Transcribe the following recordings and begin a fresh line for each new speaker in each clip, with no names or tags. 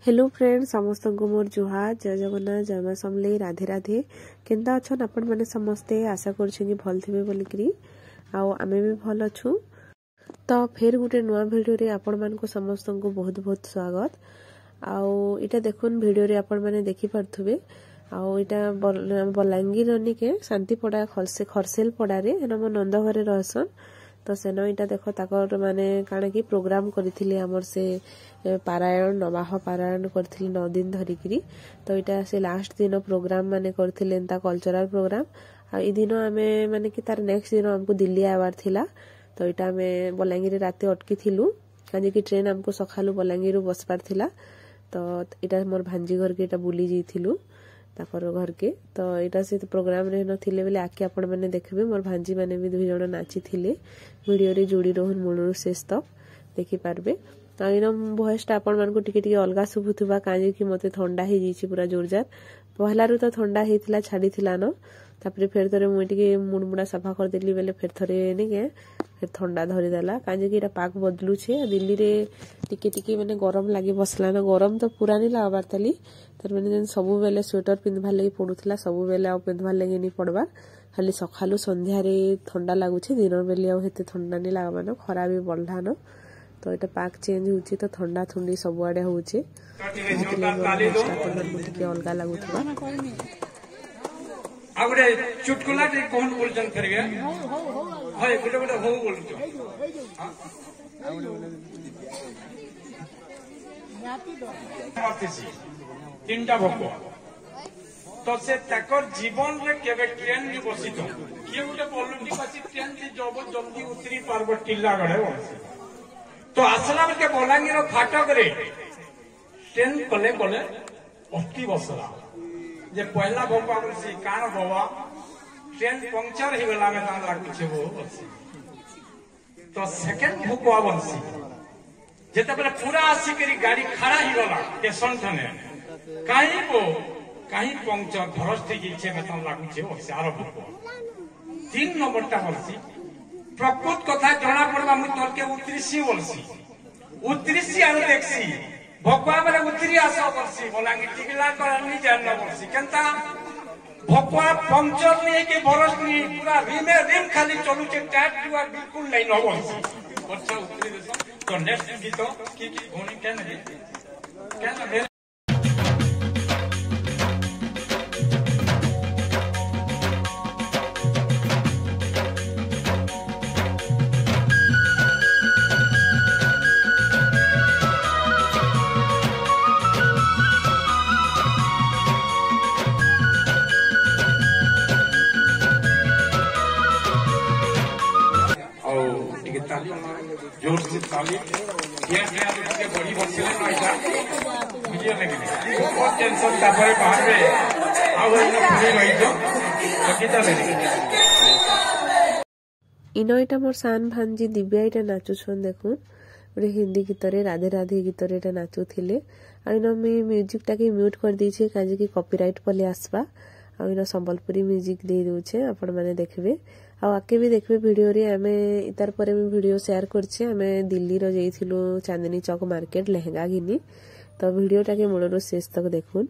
Hello friends समस्त को मोर जुहार जय जगन्नाथ जय मां समलेई राधे राधे केंता अछन आपण माने समस्ते आशा करछन कि भल थिबे बोलिकरी आउ आमे भी भल अछु। तो फिर गुटे नुआ वीडियो रे आपण मान को समस्त को बहुत बहुत स्वागत। आउ इटा देखुन वीडियो रे आपण माने देखि परथुबे आउ इटा बलांगीर के शांति पड़ा खरसेल पड़ा रे हम नंद घरे रहसन। तो सेन इटा देखो ताकर माने काना कि प्रोग्राम करथिले हमर से पारायण नवाह पारायण करथिले 9 दिन धरिकरी। तो इटा से लास्ट दिन प्रोग्राम माने करथिले एंता कल्चरल प्रोग्राम आ ई दिन आमे माने कि तार नेक्स्ट दिन हमको दिल्ली आवार थिला। तो इटा में बलांगीर राते अटकी थिलु काजे कि ट्रेन हमको सखालु बलांगीर बसपार थिला। तो इटा मोर भांजी घर के इटा बुली जाइथिलु ताकर घर के। तो इटा से प्रोग्राम रे नथिले बेले आके आपण माने देखबे मोर भांजी माने भी 2 जण नाची थिले। वीडियो रे जोड़ी रहन मूलर शेष तक देखि पारबे। तो इन वॉइस टा आपण मान को टिके टिके अलगा सुबुथुबा काजे कि मते ठंडा हे जिछि पूरा जोरजार पहला रु तो ठंडा हेतिला छाडी थिला न तापरे फेर थरे मुई टिके मुडमुडा सफा कर देली बेले फेर थरे ने के फिर ठंडा धरी देला काजे कि पाक बदलू छे दिल्ली रे टिके टिके माने गरम लागी बसला न गरम तो पूरा नहीं लागबार तली तर माने जन सब बेले स्वेटर पिंधवा लगी पडुथला सब बेले आ पिंधवा लगी नहीं पड़बार खाली सखालु संध्या रे ठंडा लागु छे दिन बेले आ हेते ठंडा नहीं लागबा न खरा भी बढ़ला न। तो एटा पाक चेंज होची तो ठंडा ठंडी सब आडे होची टिके अलगा लागुथबा
आगुडे चुटकुला टे कोन बोलजन करिए हाय गुडे गुडे हो बोलजो मातिसी तीनटा भको तो से तकर जीवन रे केबे ट्रेन नि बसितो के गुडे बोलुंडी बसी ट्रेन से जब जल्दी उतरी पारबो टिल्ला गडे बसी तो आसला के बलांगीर फाटक रे ट्रेन कले कले अटकी बसला जे पहला भोपा बसी कान बाबा ट्रेन पंक्चर ही गला में तान लागु छे वो बसी तो सेकंड भोपा बसी जेते बेले पूरा आसी करी गाड़ी खड़ा ही गला स्टेशन थने काई पंक्चर धरस्ती की छे में तान लागु छे वो आरो भोपा 3 नंबर टा बसी प्रकृत कथा जना पड़बा मु तोर के उतरीसी बोलसी उतरीसी आरो देखसी भगवा मेरे उतरी आशा बरसी बलांगी टिकला करनी जानना बरसी केनता भगवा पंक्चर नहीं के बरस नहीं पूरा रिमे रिम खाली चलू छे टाट दुआ बिल्कुल नहीं न बरसी अच्छा उतरी देसो तो नेक्स्ट गीत की होनी केन जोर से ताली के बड़ी बसले ना बुझिए लगे बहुत टेंशन तापरे बाहर में आउ पूरी रही जो किता ले
इनो इटा मोर सान भांजी दिव्या इटा नाचु छन देखुन रे हिंदी गीत रे राधे राधे गीत रे इटा नाचु थिले आ इनो मी म्यूजिक टा के म्यूट कर दी छे काजे कि कॉपीराइट पले आसबा आ इनो संबलपुरी म्यूजिक दे दउ छे आपण माने देखबे आ आके भी देखबे वीडियो रे हमें इतार परे में वीडियो शेयर करछे हमें दिल्ली रो जाइथिलु चांदनी चौक मार्केट लहंगा घिनी। तो वीडियो टा के मूलरो शेष तक देखुन।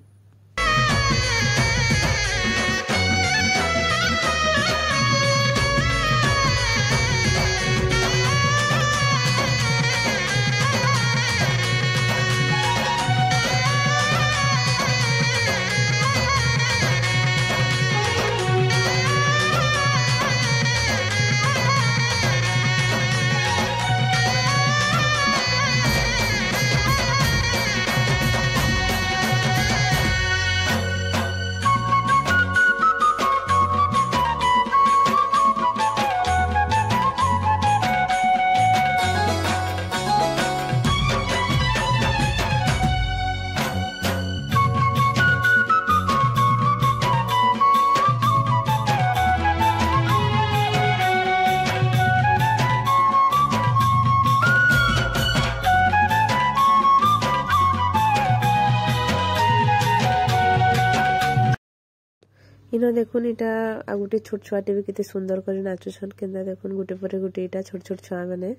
इनो देखुन इटा आ गुटे छोट छुआटे भी केते सुंदर करे नाचुछन केंदा देखुन गुटे परे गुटे इटा छोट छोट छुआ माने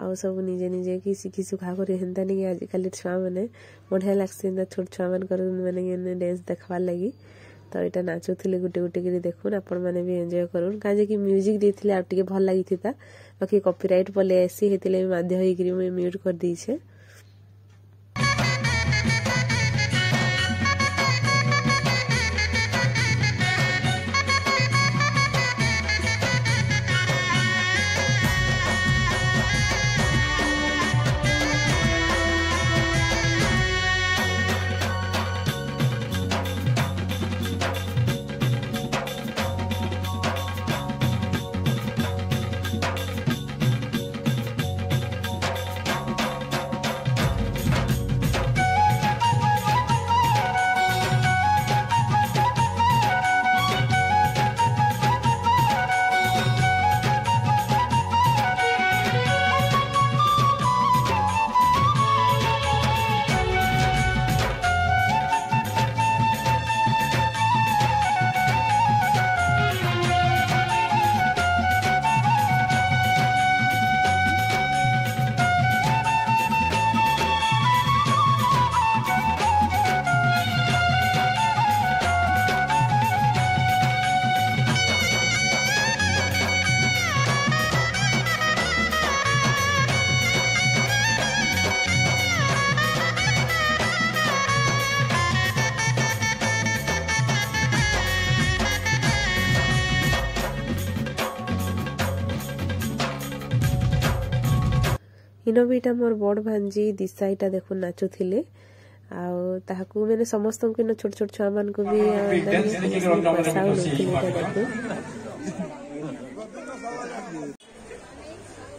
आउ सब निजे निजे कि शिखी सुखा कर हेन्ता नहीं आजिकल छुआ मैंने बढ़िया लगता छोट छुआ मान मैंने डांस देखवार लगी तो यहाँ नाचुले गोटे गोटे कर देखुन आपण मैंने भी एंजॉय करूँ कहीं कि म्यूजिक देते आगे भल लगी था बाकी कॉपीराइट पलि आसी होते बाध्य होकर मुझे म्यूट कर दीछे। इनो बीटा मोर बड़ भांजी दिशा इटा देखो नाचुले आकू मैंने समस्त छोट छोट छुआ मान को भी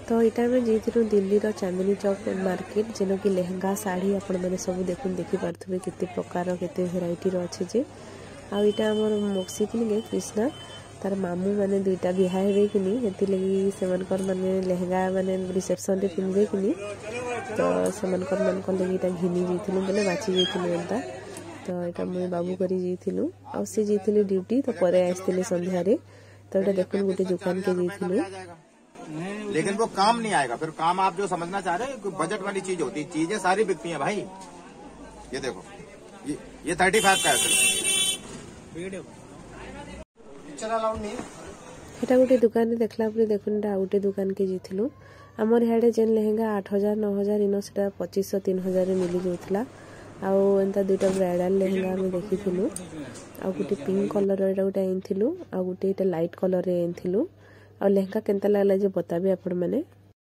तो यहाँ में जीतु दिल्ली रो चांदनी चौक मार्केट जेन कि लेहंगा साड़ी आपण मैंने सब देखी पारे केते प्रकार केते भेराइटी रो अच्छे जे आईटा आम मक्सी कि कृष्णा तार मामू मैंने दुईटा बिहा हे कि लगी से माने लेहंगा माने रिसेप्शन रे पिंधे कि तो से लगी घिनी जाइलु बोले बाची जाइलु एंता तो यहाँ मुझे बाबू करी जाइलु आ सी जाइलु ड्यूटी तो पर आसते संध्या तो यहाँ देखो गोटे दुकान के जाइलु
लेकिन वो काम नहीं आएगा फिर काम आप जो समझना चाह रहे हैं बजट वाली चीज होती है चीजें सारी बिकती हैं भाई ये देखो ये 35 का है
हेटा गोटे दुकान देखला देखुन गोटे दुकान के जीलु आमर इे जेन लेहेंगा 8000 9000 इन से 2500 3000 मिली जाऊला आंता दुईटा ब्राइडाल लेहेंगा आम देखी आ गोटे पिंक कलर एटा गोटे आनी आ गोटे लाइट कलर आनी आ लेहेंगा केनता लगला जे बताबे आपण मैंने।